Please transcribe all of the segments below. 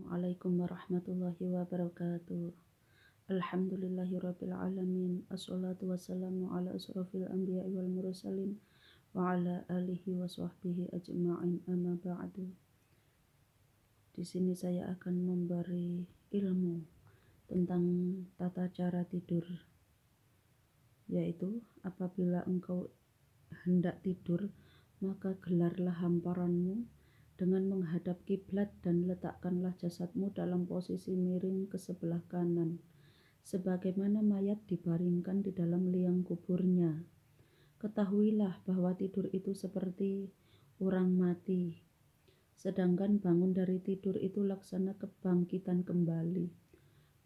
Assalamualaikum warahmatullahi wabarakatuh. Alhamdulillahirabbil alamin. Assalatu wassalamu ala asrofil anbiya'i wal mursalin wa ala alihi wa sahbihi ajma'in, amma ba'du. Di sini saya akan memberi ilmu tentang tata cara tidur, yaitu apabila engkau hendak tidur, maka gelarlah hamparanmu dengan menghadap kiblat dan letakkanlah jasadmu dalam posisi miring ke sebelah kanan, sebagaimana mayat dibaringkan di dalam liang kuburnya. Ketahuilah bahwa tidur itu seperti orang mati, sedangkan bangun dari tidur itu laksana kebangkitan kembali.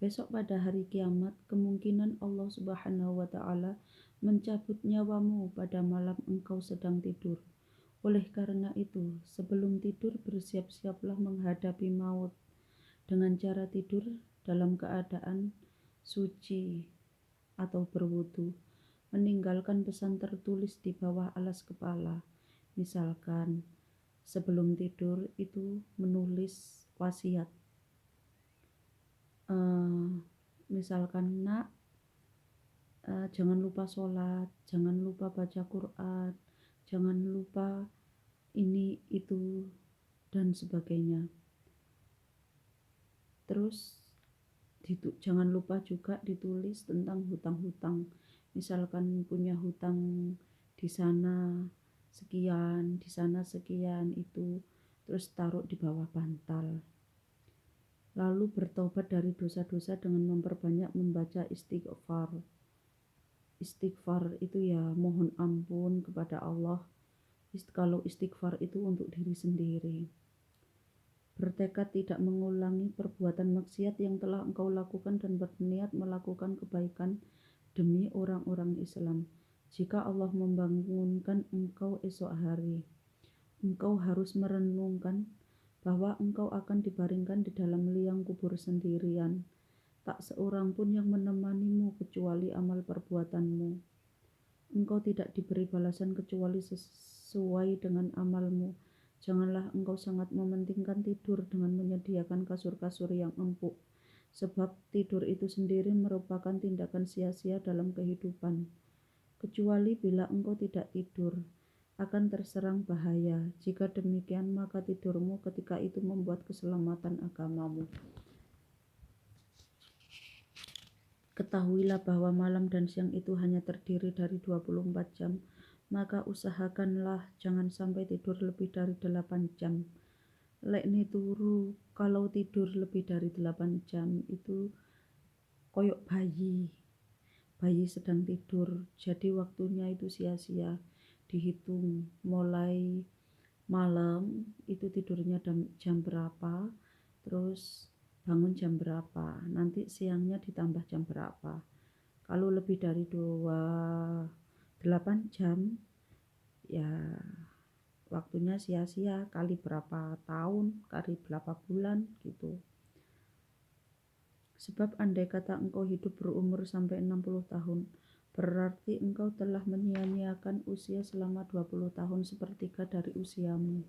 Besok pada hari kiamat, kemungkinan Allah Subhanahu wa Ta'ala mencabut nyawamu pada malam engkau sedang tidur. Oleh karena itu, sebelum tidur bersiap-siaplah menghadapi maut dengan cara tidur dalam keadaan suci atau berwudu, meninggalkan pesan tertulis di bawah alas kepala. Misalkan sebelum tidur itu menulis wasiat. Misalkan nak, jangan lupa sholat, jangan lupa baca Quran, jangan lupa ini itu dan sebagainya. Terus jangan lupa juga ditulis tentang hutang-hutang. Misalkan punya hutang di sana sekian, di sana sekian, itu terus taruh di bawah bantal. Lalu bertobat dari dosa-dosa dengan memperbanyak membaca istighfar. Istighfar itu ya mohon ampun kepada Allah. Kalau istighfar itu untuk diri sendiri. Bertekad tidak mengulangi perbuatan maksiat yang telah engkau lakukan dan berniat melakukan kebaikan demi orang-orang Islam. Jika Allah membangunkan engkau esok hari, engkau harus merenungkan bahwa engkau akan dibaringkan di dalam liang kubur sendirian. Tak seorang pun yang menemanimu kecuali amal perbuatanmu. Engkau tidak diberi balasan kecuali sesuai dengan amalmu. Janganlah engkau sangat mementingkan tidur dengan menyediakan kasur-kasur yang empuk, sebab tidur itu sendiri merupakan tindakan sia-sia dalam kehidupan. Kecuali bila engkau tidak tidur, akan terserang bahaya. Jika demikian, maka tidurmu ketika itu membuat keselamatan agamamu. Ketahuilah bahwa malam dan siang itu hanya terdiri dari 24 jam, maka usahakanlah jangan sampai tidur lebih dari 8 jam. Lekni turu kalau tidur lebih dari 8 jam itu koyok bayi sedang tidur, jadi waktunya itu sia-sia. Dihitung mulai malam itu tidurnya jam berapa, terus bangun jam berapa, nanti siangnya ditambah jam berapa. Kalau lebih dari 8 jam ya waktunya sia-sia, kali berapa tahun, kali berapa bulan gitu. Sebab andai kata engkau hidup berumur sampai 60 tahun, berarti engkau telah menyia-nyiakan usia selama 20 tahun, sepertiga dari usiamu.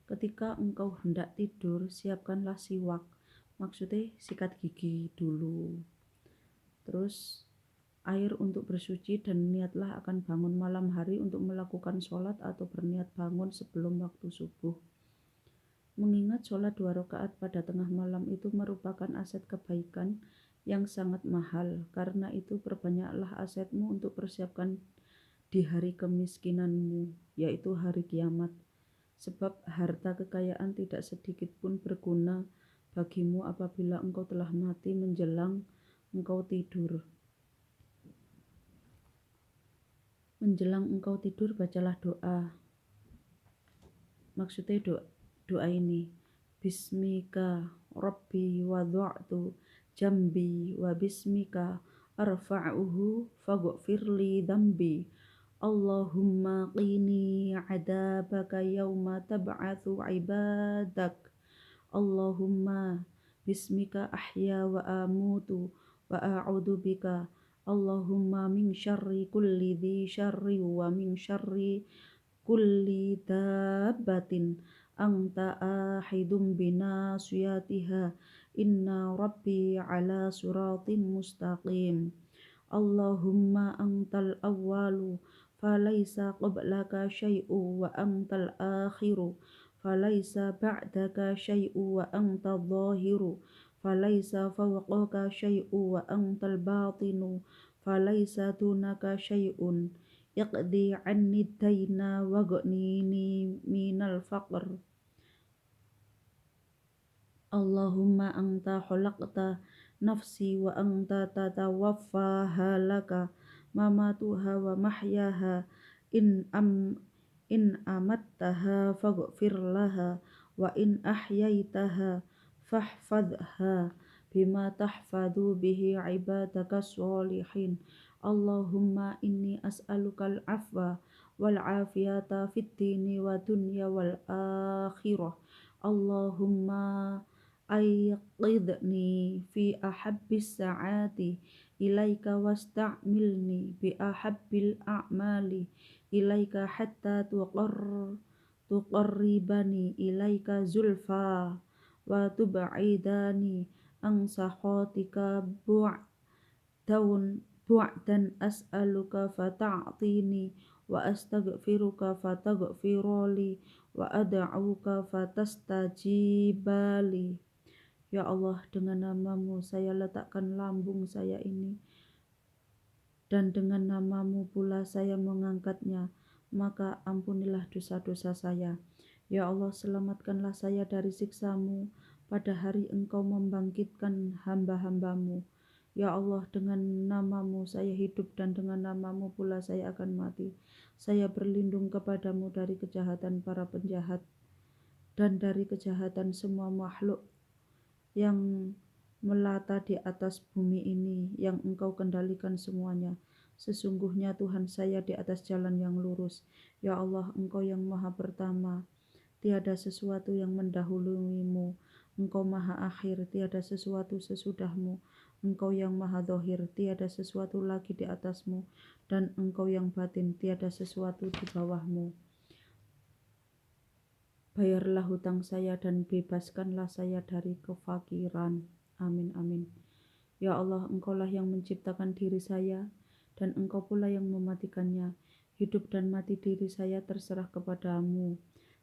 Ketika engkau hendak tidur, siapkanlah siwak, maksudnya sikat gigi dulu. Terus air untuk bersuci dan niatlah akan bangun malam hari untuk melakukan sholat atau berniat bangun sebelum waktu subuh. Mengingat sholat 2 rakaat pada tengah malam itu merupakan aset kebaikan yang sangat mahal. Karena itu perbanyaklah asetmu untuk persiapkan di hari kemiskinanmu, yaitu hari kiamat. Sebab harta kekayaan tidak sedikit pun berguna bagimu apabila engkau telah mati menjelang engkau tidur. Menjelang engkau tidur, bacalah doa. Maksudnya doa ini, Bismika Rabbi wada'tu jambi wa bismika arfa'uhu faghfirli dambi. Allahumma qini adabaka yawma tab'athu ibadak. Allahumma bismika ahya wa amutu wa a'udhu bika. Allahumma min syarri kulli dhi syarri wa min syarri kulli dabbatin anta ahidum binasiyatiha inna rabbi ala suratim mustaqim. Allahumma antal awwalu falaysa qablaka syai'u wa antal akhiru falaysa ba'daka syai'u wa antal zahiru falaysa fawqaka syai'u wa antal batinu falaysa dunaka syai'un iqdi anni dayna waghnini minal faqr. Allahumma anta khalaqta nafsi wa anta tatawaffaha laka mamatuha wa mahyaha in amattaha faghfir laha wa in ahyaitaha fahfadha bima tahfadhu bihi ibadaka sholihin. Allahumma inni as'alukal afwa wal afiyata fid dini wa dunya wal akhirah. Allahumma ayqidni fi ahabbis sa'ati ilaika wasta'milni bi ahabbil a'mali ilaika hatta tuqarribani ilaika zulfa wa tub'idani an sakhatika bu'dan as'aluka fata'tini wa astaghfiruka fataghfiruli wa ad'uka fatastajibali. Ya Allah, dengan namamu saya letakkan lambung saya ini, dan dengan namamu pula saya mengangkatnya, maka ampunilah dosa-dosa saya. Ya Allah, selamatkanlah saya dari siksamu pada hari Engkau membangkitkan hamba-hambamu. Ya Allah, dengan namamu saya hidup dan dengan namamu pula saya akan mati. Saya berlindung kepadamu dari kejahatan para penjahat dan dari kejahatan semua makhluk yang melata di atas bumi ini yang Engkau kendalikan semuanya. Sesungguhnya Tuhan saya di atas jalan yang lurus. Ya Allah, Engkau yang maha pertama, tiada sesuatu yang mendahuluimu. Engkau maha akhir, tiada sesuatu sesudahmu. Engkau yang maha zahir, tiada sesuatu lagi di atasmu. Dan Engkau yang batin, tiada sesuatu di bawahmu. Bayarlah hutang saya dan bebaskanlah saya dari kefakiran. Amin, amin. Ya Allah, Engkaulah yang menciptakan diri saya, dan Engkau pula yang mematikannya. Hidup dan mati diri saya terserah kepadamu.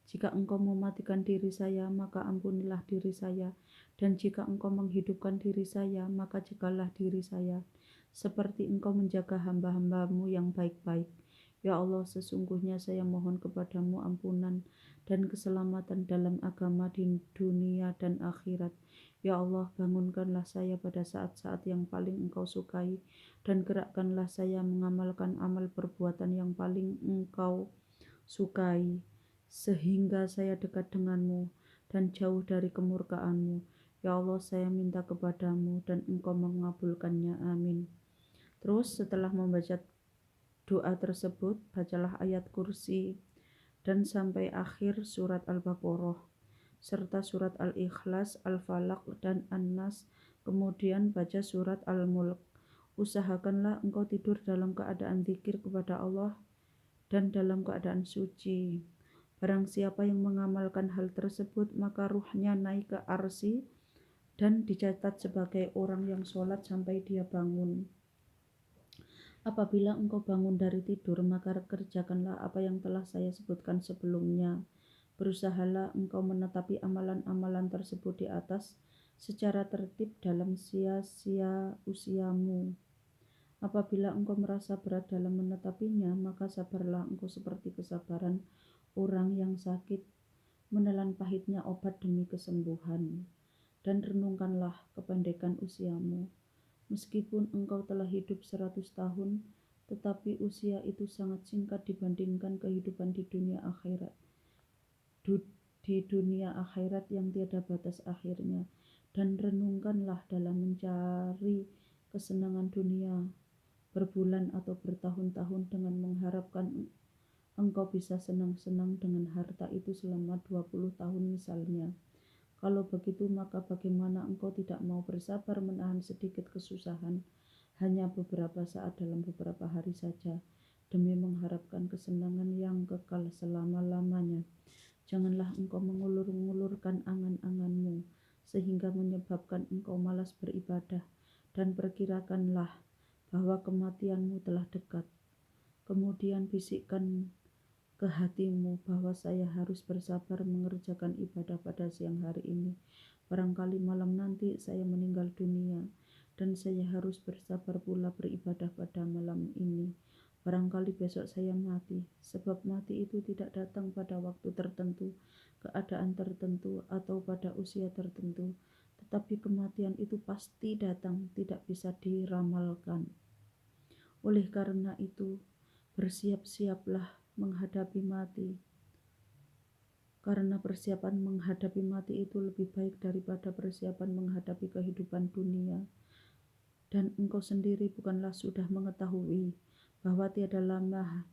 Jika Engkau mematikan diri saya, maka ampunilah diri saya. Dan jika Engkau menghidupkan diri saya, maka jagalah diri saya. Seperti Engkau menjaga hamba-hambamu yang baik-baik. Ya Allah, sesungguhnya saya mohon kepadamu ampunan dan keselamatan dalam agama di dunia dan akhirat. Ya Allah, bangunkanlah saya pada saat-saat yang paling Engkau sukai, dan gerakkanlah saya mengamalkan amal perbuatan yang paling Engkau sukai, sehingga saya dekat denganmu dan jauh dari kemurkaanmu. Ya Allah, saya minta kepadamu dan Engkau mengabulkannya. Amin. Terus setelah membaca doa tersebut, bacalah ayat kursi dan sampai akhir surat Al-Baqarah serta surat Al-Ikhlas, Al-Falaq, dan An-Nas. Kemudian baca surat Al-Mulk. Usahakanlah engkau tidur dalam keadaan zikir kepada Allah dan dalam keadaan suci. Barang siapa yang mengamalkan hal tersebut, maka ruhnya naik ke arsy dan dicatat sebagai orang yang sholat sampai dia bangun. Apabila engkau bangun dari tidur, maka kerjakanlah apa yang telah saya sebutkan sebelumnya. Berusahalah engkau menetapi amalan-amalan tersebut di atas secara tertib dalam sia-sia usiamu. Apabila engkau merasa berat dalam menetapinya, maka sabarlah engkau seperti kesabaran orang yang sakit, menelan pahitnya obat demi kesembuhan. Dan renungkanlah kependekan usiamu. Meskipun engkau telah hidup 100 tahun, tetapi usia itu sangat singkat dibandingkan kehidupan di dunia akhirat. Di dunia akhirat yang tiada batas akhirnya. Dan renungkanlah dalam mencari kesenangan dunia berbulan atau bertahun-tahun dengan mengharapkan engkau bisa senang-senang dengan harta itu selama 20 tahun misalnya. Kalau begitu, maka bagaimana engkau tidak mau bersabar menahan sedikit kesusahan, hanya beberapa saat dalam beberapa hari saja, demi mengharapkan kesenangan yang kekal selama-lamanya. Janganlah engkau mengulur-ngulurkan angan-anganmu, sehingga menyebabkan engkau malas beribadah, dan perkirakanlah bahwa kematianmu telah dekat. Kemudian bisikkan ke hatimu bahwa saya harus bersabar mengerjakan ibadah pada siang hari ini. Barangkali malam nanti saya meninggal dunia, dan saya harus bersabar pula beribadah pada malam ini. Barangkali besok saya mati, sebab mati itu tidak datang pada waktu tertentu, keadaan tertentu, atau pada usia tertentu. Tetapi kematian itu pasti datang, tidak bisa diramalkan. Oleh karena itu, bersiap-siaplah menghadapi mati, karena persiapan menghadapi mati itu lebih baik daripada persiapan menghadapi kehidupan dunia. Dan engkau sendiri bukanlah sudah mengetahui bahwa tiada lama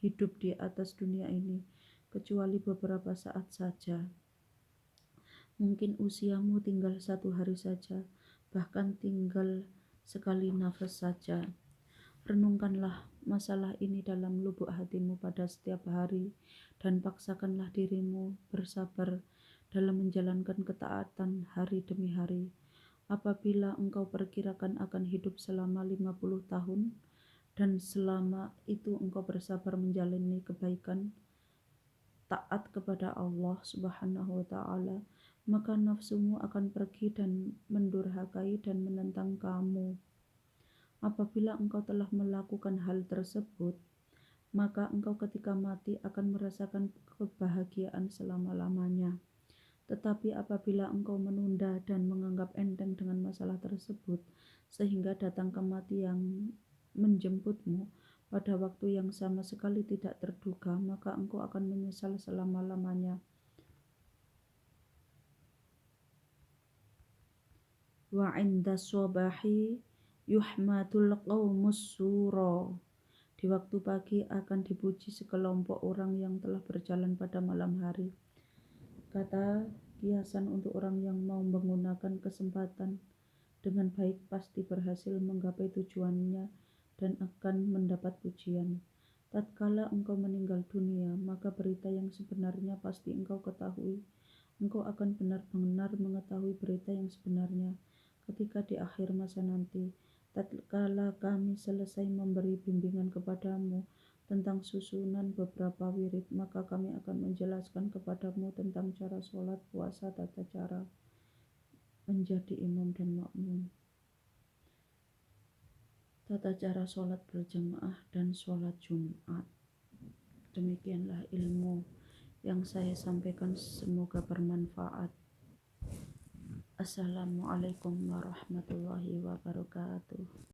hidup di atas dunia ini kecuali beberapa saat saja. Mungkin usiamu tinggal 1 hari saja, bahkan tinggal sekali nafas saja. Renungkanlah masalah ini dalam lubuk hatimu pada setiap hari, dan paksakanlah dirimu bersabar dalam menjalankan ketaatan hari demi hari. Apabila engkau perkirakan akan hidup selama 50 tahun, dan selama itu engkau bersabar menjalani kebaikan, taat kepada Allah Subhanahu wa Ta'ala, maka nafsumu akan pergi dan mendurhakai dan menentang kamu. Apabila engkau telah melakukan hal tersebut, maka engkau ketika mati akan merasakan kebahagiaan selama-lamanya. Tetapi apabila engkau menunda dan menganggap enteng dengan masalah tersebut, sehingga datang kematian yang menjemputmu pada waktu yang sama sekali tidak terduga, maka engkau akan menyesal selama-lamanya. Wa 'inda shabahi yuhmadul qaumus sura. Di waktu pagi akan dipuji sekelompok orang yang telah berjalan pada malam hari. Kata kiasan untuk orang yang mau menggunakan kesempatan dengan baik pasti berhasil menggapai tujuannya dan akan mendapat pujian. Tatkala engkau meninggal dunia, maka berita yang sebenarnya pasti engkau ketahui. Engkau akan benar-benar mengetahui berita yang sebenarnya ketika di akhir masa nanti. Tatkala kami selesai memberi bimbingan kepadamu tentang susunan beberapa wirid, maka kami akan menjelaskan kepadamu tentang cara sholat, puasa, tata cara menjadi imam dan makmum, tata cara sholat berjamaah dan sholat Jumat. Demikianlah ilmu yang saya sampaikan, semoga bermanfaat. Assalamualaikum warahmatullahi wabarakatuh.